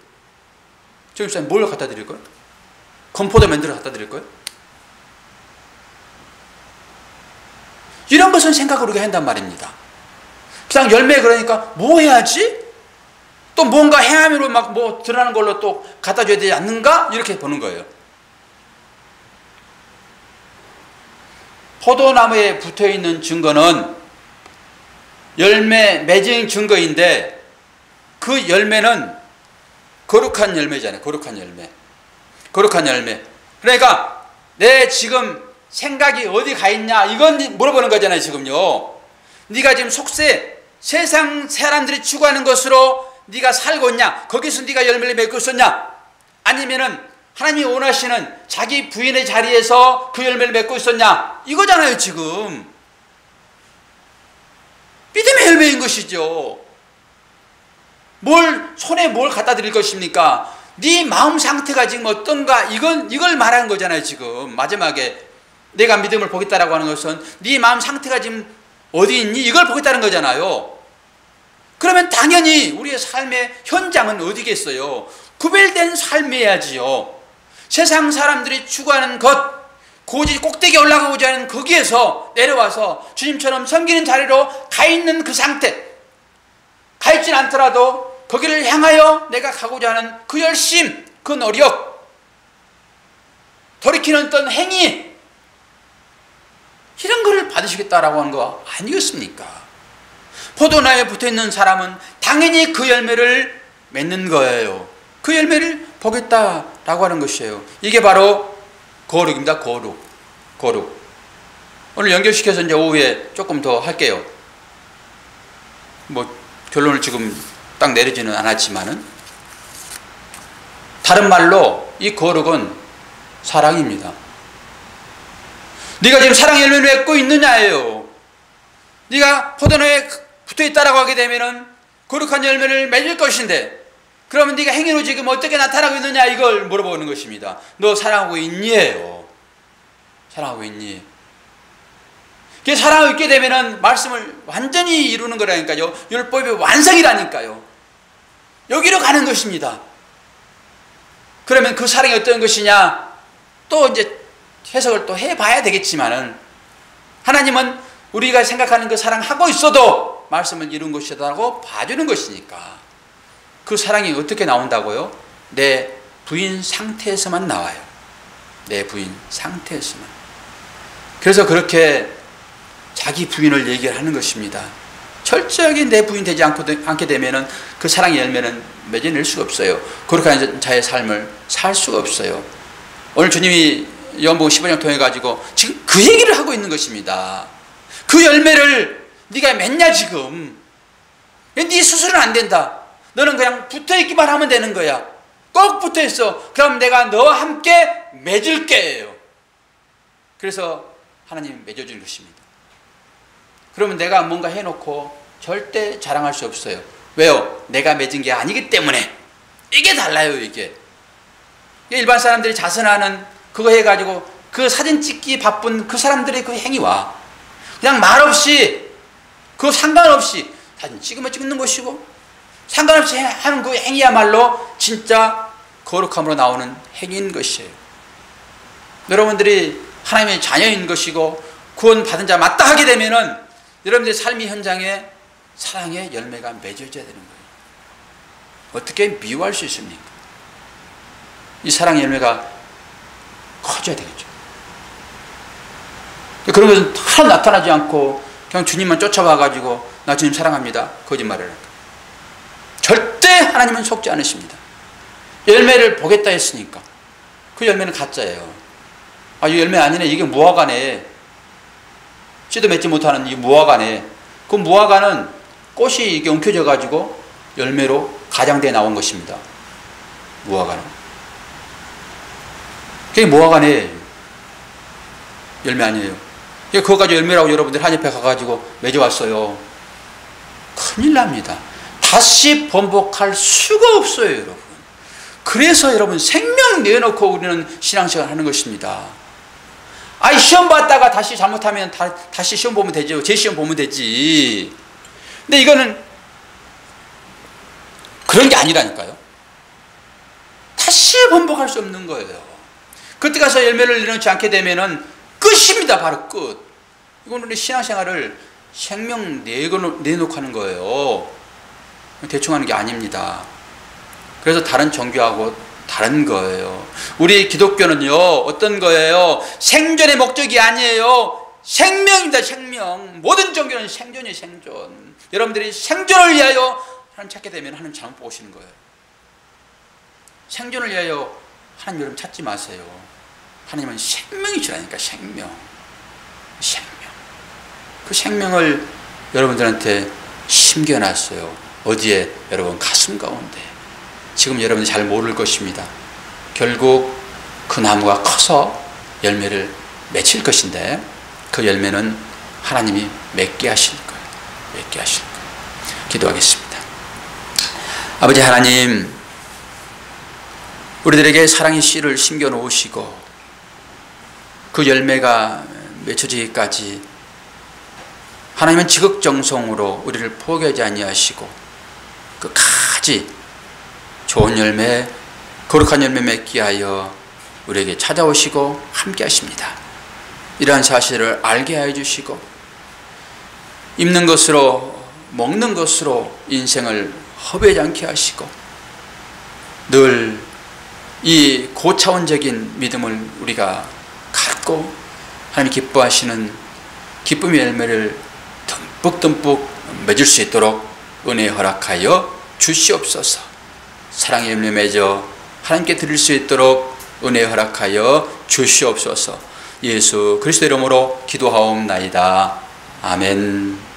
저 집사님 뭘 갖다 드릴 거예요? 건포도 만들어 갖다 드릴 거예요? 이런 것은 생각을 우리가 한단 말입니다. 그냥 열매, 그러니까 뭐 해야지? 또 뭔가 행함으로 막 뭐 드러나는 걸로 또 갖다 줘야 되지 않는가? 이렇게 보는 거예요. 포도나무에 붙어 있는 증거는 열매 맺은 증거인데, 그 열매는 거룩한 열매잖아요. 거룩한 열매. 거룩한 열매. 그러니까 내 지금 생각이 어디 가 있냐, 이건 물어보는 거잖아요. 지금요, 네가 지금 속세 세상 사람들이 추구하는 것으로 네가 살고 있냐, 거기서 네가 열매를 맺고 있었냐, 아니면은 하나님이 원하시는 자기 부인의 자리에서 그 열매를 맺고 있었냐, 이거잖아요. 지금 믿음의 열매인 것이죠. 손에 뭘 갖다 드릴 것입니까? 네 마음 상태가 지금 어떤가, 이걸 말하는 거잖아요. 지금 마지막에 내가 믿음을 보겠다라고 하는 것은 네 마음 상태가 지금 어디 있니? 이걸 보겠다는 거잖아요. 그러면 당연히 우리의 삶의 현장은 어디겠어요? 구별된 삶이어야지요. 세상 사람들이 추구하는 것, 고지 꼭대기에 올라가고자 하는 거기에서 내려와서 주님처럼 섬기는 자리로 가 있는 그 상태, 가 있진 않더라도 거기를 향하여 내가 가고자 하는 그 열심, 그 노력, 돌이키는 어떤 행위, 이런 거를 받으시겠다라고 하는 거 아니겠습니까? 포도나무에 붙어있는 사람은 당연히 그 열매를 맺는 거예요. 그 열매를 보겠다라고 하는 것이에요. 이게 바로 거룩입니다. 거룩. 오늘 연결시켜서 이제 오후에 조금 더 할게요. 뭐 결론을 지금 딱 내리지는 않았지만은, 다른 말로 이 거룩은 사랑입니다. 네가 지금 사랑 열매를 맺고 있느냐예요. 네가 포도나무에 붙어있다라고 하게 되면은 거룩한 열매를 맺을 것인데, 그러면 네가 행위로 지금 어떻게 나타나고 있느냐, 이걸 물어보는 것입니다. 너 사랑하고 있니예요. 사랑하고 있니? 그 사랑하고 있게 되면은 말씀을 완전히 이루는 거라니까요. 율법의 완성이라니까요. 여기로 가는 것입니다. 그러면 그 사랑이 어떤 것이냐, 또 이제 해석을 또 해봐야 되겠지만은, 하나님은 우리가 생각하는 그 사랑하고 있어도 말씀을 이룬 것이라고 봐주는 것이니까. 그 사랑이 어떻게 나온다고요? 내 부인 상태에서만 나와요. 내 부인 상태에서만. 그래서 그렇게 자기 부인을 얘기를 하는 것입니다. 철저하게 내 부인 되지 않게 되면은 그 사랑의 열매는 맺어낼 수가 없어요. 거룩한 자의 삶을 살 수가 없어요. 오늘 주님이 요한복음 15장 통해 가지고 지금 그 얘기를 하고 있는 것입니다. 그 열매를 네가 맺냐 지금? 네 스스로는 안 된다. 너는 그냥 붙어있기만 하면 되는 거야. 꼭 붙어있어. 그럼 내가 너와 함께 맺을게요. 그래서 하나님 맺어주는 것입니다. 그러면 내가 뭔가 해놓고 절대 자랑할 수 없어요. 왜요? 내가 맺은 게 아니기 때문에. 이게 달라요. 이게 일반 사람들이 자선하는 그거 해가지고 그 사진 찍기 바쁜 그 사람들의 그 행위와 그냥 말없이 그 상관없이 사진 찍으면 찍는 것이고 상관없이 하는 그 행위야말로 진짜 거룩함으로 나오는 행위인 것이에요. 여러분들이 하나님의 자녀인 것이고 구원 받은 자 맞다 하게 되면은 여러분들의 삶의 현장에 사랑의 열매가 맺어져야 되는 거예요. 어떻게 미워할 수 있습니까? 이 사랑의 열매가 커져야 되겠죠. 그런 것은 하나도 나타나지 않고 그냥 주님만 쫓아와가지고 나 주님 사랑합니다. 거짓말을 할까? 절대 하나님은 속지 않으십니다. 열매를 보겠다 했으니까 그 열매는 가짜예요. 아, 이 열매 아니네. 이게 무화과네. 씨도 맺지 못하는 이 무화과네. 그 무화과는 꽃이 이게 엉켜져 가지고 열매로 가장되어 나온 것입니다. 무화과는. 그게 무화과네. 열매 아니에요. 그거 가지고 열매라고 여러분들 한입에 가가지고 맺어왔어요. 큰일 납니다. 다시 번복할 수가 없어요, 여러분. 그래서 여러분 생명 내어놓고 우리는 신앙생활 하는 것입니다. 아이, 시험 봤다가 다시 잘못하면 다시 시험 보면 되죠. 재시험 보면 되지. 근데 이거는 그런 게 아니라니까요. 다시 번복할 수 없는 거예요. 그때 가서 열매를 내놓지 않게 되면은 끝입니다. 바로 끝. 이건 우리 신앙생활을 생명 내놓고 하는 거예요. 대충 하는 게 아닙니다. 그래서 다른 종교하고 다른 거예요. 우리 기독교는요, 어떤 거예요? 생존의 목적이 아니에요. 생명입니다. 생명. 모든 종교는 생존이에요. 생존. 여러분들이 생존을 위하여 하나님 찾게 되면 하나님 잘못 보시는 거예요. 생존을 위하여 하나님 여러분 찾지 마세요. 하나님은 생명이시라니까. 생명. 그 생명을 여러분들한테 심겨놨어요. 어디에? 여러분 가슴 가운데. 지금 여러분이 잘 모를 것입니다. 결국 그 나무가 커서 열매를 맺힐 것인데 그 열매는 하나님이 맺게 하실 거예요. 맺게 하실 거예요. 기도하겠습니다. 아버지 하나님, 우리들에게 사랑의 씨를 심겨 놓으시고 그 열매가 맺혀지기까지 하나님은 지극정성으로 우리를 포기하지 아니하시고 끝까지 좋은 열매, 거룩한 열매 맺게 하여 우리에게 찾아오시고 함께 하십니다. 이러한 사실을 알게 하여 주시고 입는 것으로 먹는 것으로 인생을 허비하지 않게 하시고 늘 이 고차원적인 믿음을 우리가 갖고 하나님 기뻐하시는 기쁨의 열매를 듬뿍듬뿍 맺을 수 있도록 은혜 허락하여 주시옵소서. 사랑의 열매 맺어 하나님께 드릴 수 있도록 은혜 허락하여 주시옵소서. 예수 그리스도 이름으로 기도하옵나이다. 아멘.